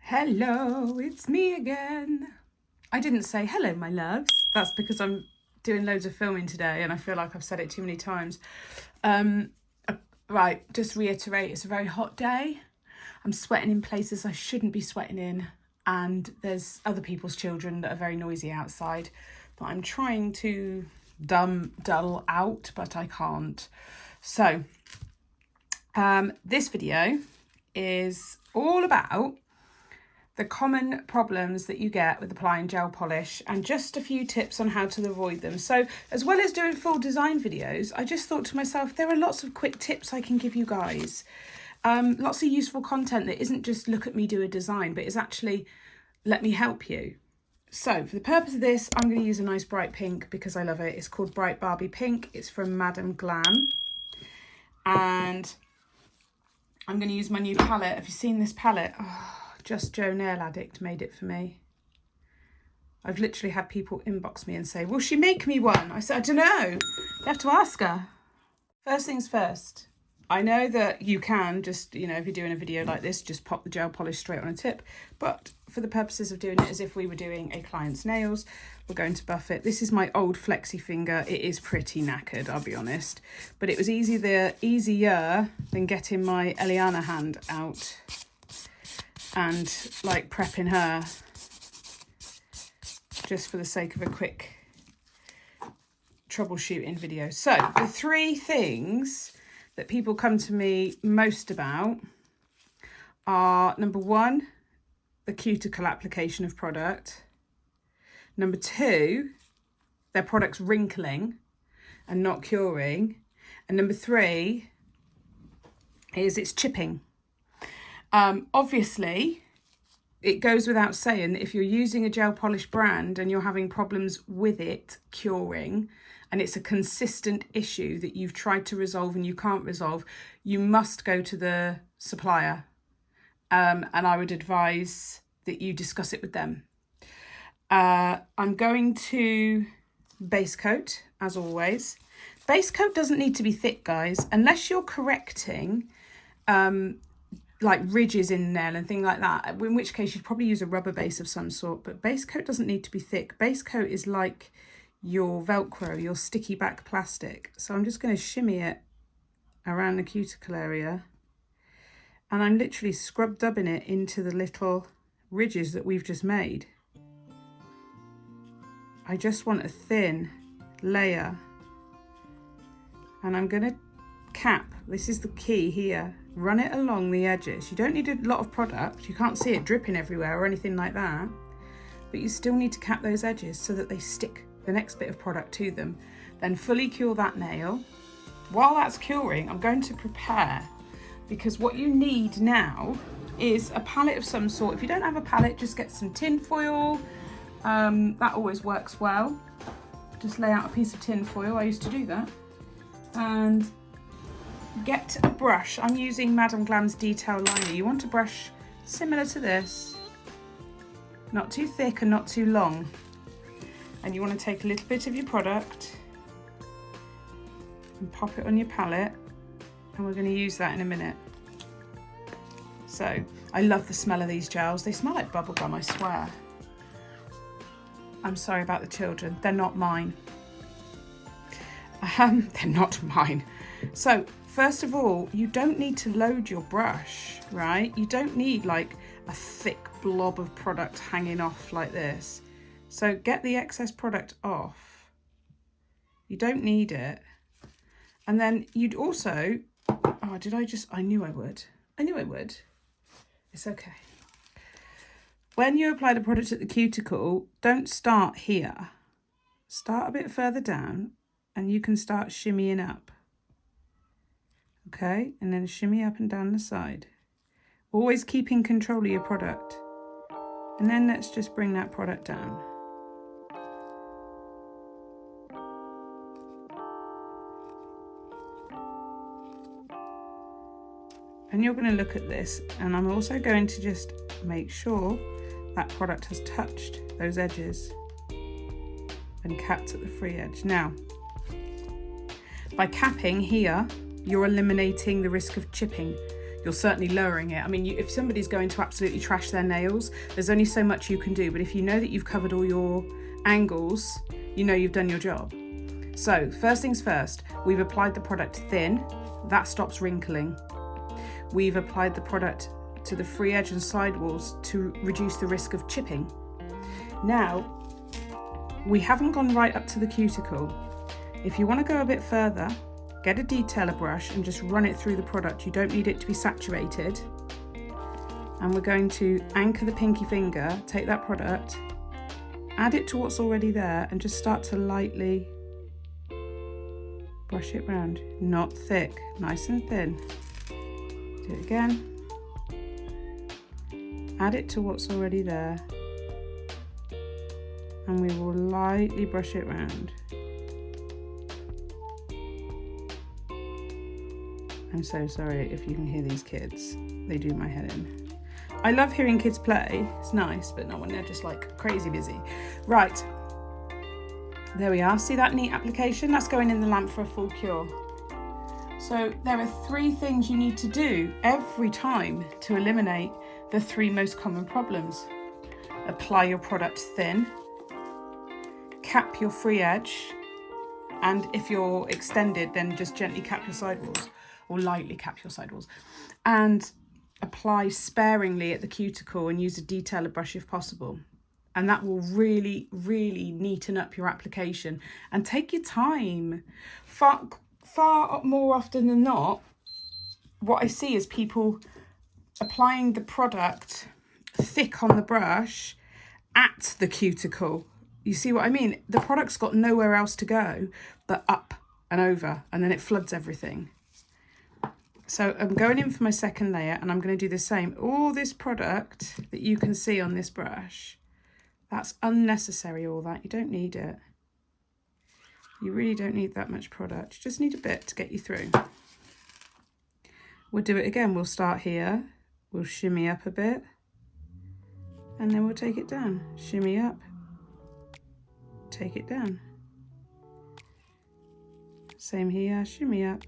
Hello, it's me again. I didn't say hello, my loves. That's because I'm doing loads of filming today and I feel like I've said it too many times. Right, just reiterate, it's a very hot day. I'm sweating in places I shouldn't be sweating in, and there's other people's children that are very noisy outside that I'm trying to dull out, but I can't. So, this video is all about the common problems that you get with applying gel polish and just a few tips on how to avoid them. So as well as doing full design videos, I just thought to myself, there are lots of quick tips I can give you guys. Lots of useful content that isn't just look at me do a design, but is actually let me help you. So for the purpose of this, I'm going to use a nice bright pink because I love it. It's called Bright Barbie Pink. It's from Madame Glam. And I'm going to use my new palette. Have you seen this palette? Oh, Just Joe Nail Addict made it for me. I've literally had people inbox me and say, will she make me one? I said, I don't know. You have to ask her. First things first. I know that you can just, if you're doing a video like this, just pop the gel polish straight on a tip. But for the purposes of doing it as if we were doing a client's nails, we're going to buff it. This is my old flexi finger. It is pretty knackered, I'll be honest. But it was easier than getting my Eliana hand out and like prepping her just for the sake of a quick troubleshooting video. So the three things that people come to me most about are, number one, the cuticle application of product. Number two, their product's wrinkling and not curing. And number three is it's chipping. Obviously, it goes without saying that if you're using a gel polish brand and you're having problems with it curing, and it's a consistent issue that you've tried to resolve and you can't resolve, you must go to the supplier. And I would advise that you discuss it with them. I'm going to base coat, as always. Base coat doesn't need to be thick, guys, unless you're correcting like ridges in the nail and things like that, in which case you'd probably use a rubber base of some sort. But base coat doesn't need to be thick. Base coat is like your Velcro, your sticky back plastic. So I'm just going to shimmy it around the cuticle area, and I'm literally scrub dubbing it into the little ridges that we've just made. I just want a thin layer, and I'm going to cap, this is the key here, run it along the edges. You don't need a lot of product, you can't see it dripping everywhere or anything like that, but you still need to cap those edges so that they stick the next bit of product to them. Then fully cure that nail. While that's curing, I'm going to prepare, because what you need now is a palette of some sort. If you don't have a palette, just get some tin foil. That always works well. Just lay out a piece of tin foil, I used to do that. And get a brush. I'm using Madame Glam's Detail Liner. You want a brush similar to this, not too thick and not too long. And you want to take a little bit of your product and pop it on your palette, and we're going to use that in a minute. So I love the smell of these gels. They smell like bubblegum, I swear. I'm sorry about the children, they're not mine. They're not mine. So first of all, you don't need to load your brush, right? You don't need like a thick blob of product hanging off like this. So get the excess product off. You don't need it. And then you'd also, I knew I would. It's okay. When you apply the product at the cuticle, don't start here. Start a bit further down and you can start shimmying up. Okay, and then shimmy up and down the side. Always keeping control of your product. And then let's just bring that product down. And you're going to look at this, and I'm also going to just make sure that product has touched those edges and capped at the free edge. Now, by capping here, you're eliminating the risk of chipping. you're certainly lowering it. I mean, if somebody's going to absolutely trash their nails, there's only so much you can do. But if you know that you've covered all your angles, you know you've done your job. So first things first, we've applied the product thin. That stops wrinkling. We've applied the product to the free edge and side walls to reduce the risk of chipping. Now, we haven't gone right up to the cuticle. If you want to go a bit further, get a detailer brush and just run it through the product. You don't need it to be saturated. And we're going to anchor the pinky finger, take that product, add it to what's already there, and just start to lightly brush it round. Not thick, nice and thin. Do it again. Add it to what's already there. And we will lightly brush it round. I'm so sorry if you can hear these kids. They do my head in. I love hearing kids play. It's nice, but not when they're just like crazy busy. Right. There we are. See that neat application? That's going in the lamp for a full cure. So there are 3 things you need to do every time to eliminate the 3 most common problems. Apply your product thin, cap your free edge, and if you're extended, then just gently cap your sidewalls, or lightly cap your sidewalls, and apply sparingly at the cuticle and use a detailer brush if possible. And that will really, really neaten up your application. And take your time. Far more often than not, what I see is people applying the product thick on the brush at the cuticle. You see what I mean? The product's got nowhere else to go but up and over, and then it floods everything. So I'm going in for my second layer, and I'm going to do the same. All this product that you can see on this brush, that's unnecessary, all that. You don't need it. You really don't need that much product. You just need a bit to get you through. We'll do it again. We'll start here. We'll shimmy up a bit. And then we'll take it down. Shimmy up. Take it down. Same here. Shimmy up.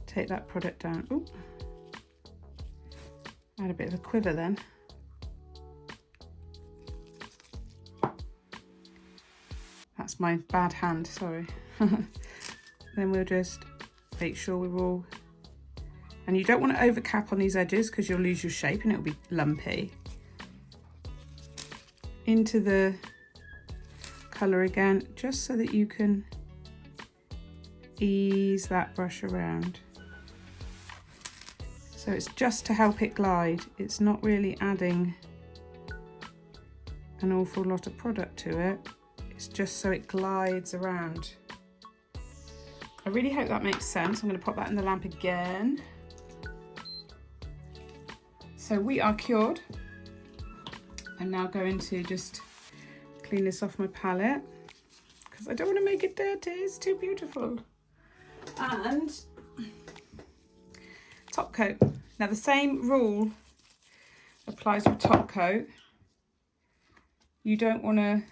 Take that product down. Ooh. Add a bit of a quiver then. That's my bad hand, sorry. Then we'll just make sure we're all... And you don't want to over cap on these edges because you'll lose your shape and it'll be lumpy. Into the colour again, just so that you can ease that brush around. So it's just to help it glide. It's not really adding an awful lot of product to it. It's just so it glides around. I really hope that makes sense. I'm going to pop that in the lamp again. So we are cured. I'm now going to just clean this off my palette because I don't want to make it dirty. It's too beautiful. And top coat. Now the same rule applies with top coat. You don't want to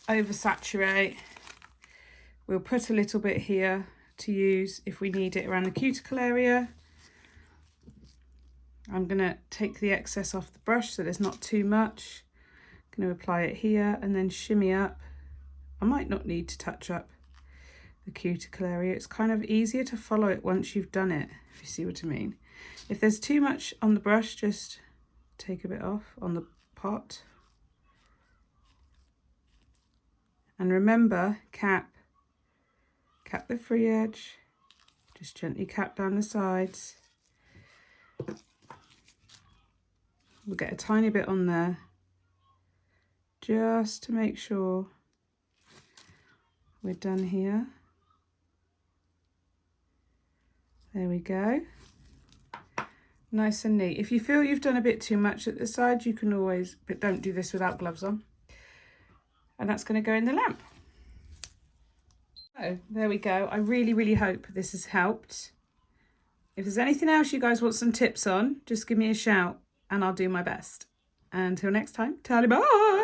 oversaturate. We'll put a little bit here to use if we need it around the cuticle area. I'm going to take the excess off the brush so there's not too much. I'm going to apply it here and then shimmy up. I might not need to touch up the cuticle area. It's kind of easier to follow it once you've done it, if you see what I mean. If there's too much on the brush, just take a bit off on the pot. And remember, cap the free edge, just gently cap down the sides. We'll get a tiny bit on there, just to make sure we're done here. There we go. Nice and neat. If you feel you've done a bit too much at the side, you can always, but don't do this without gloves on. And that's going to go in the lamp. So there we go. I really, really hope this has helped. If there's anything else you guys want some tips on, just give me a shout and I'll do my best. Until next time, tally bye.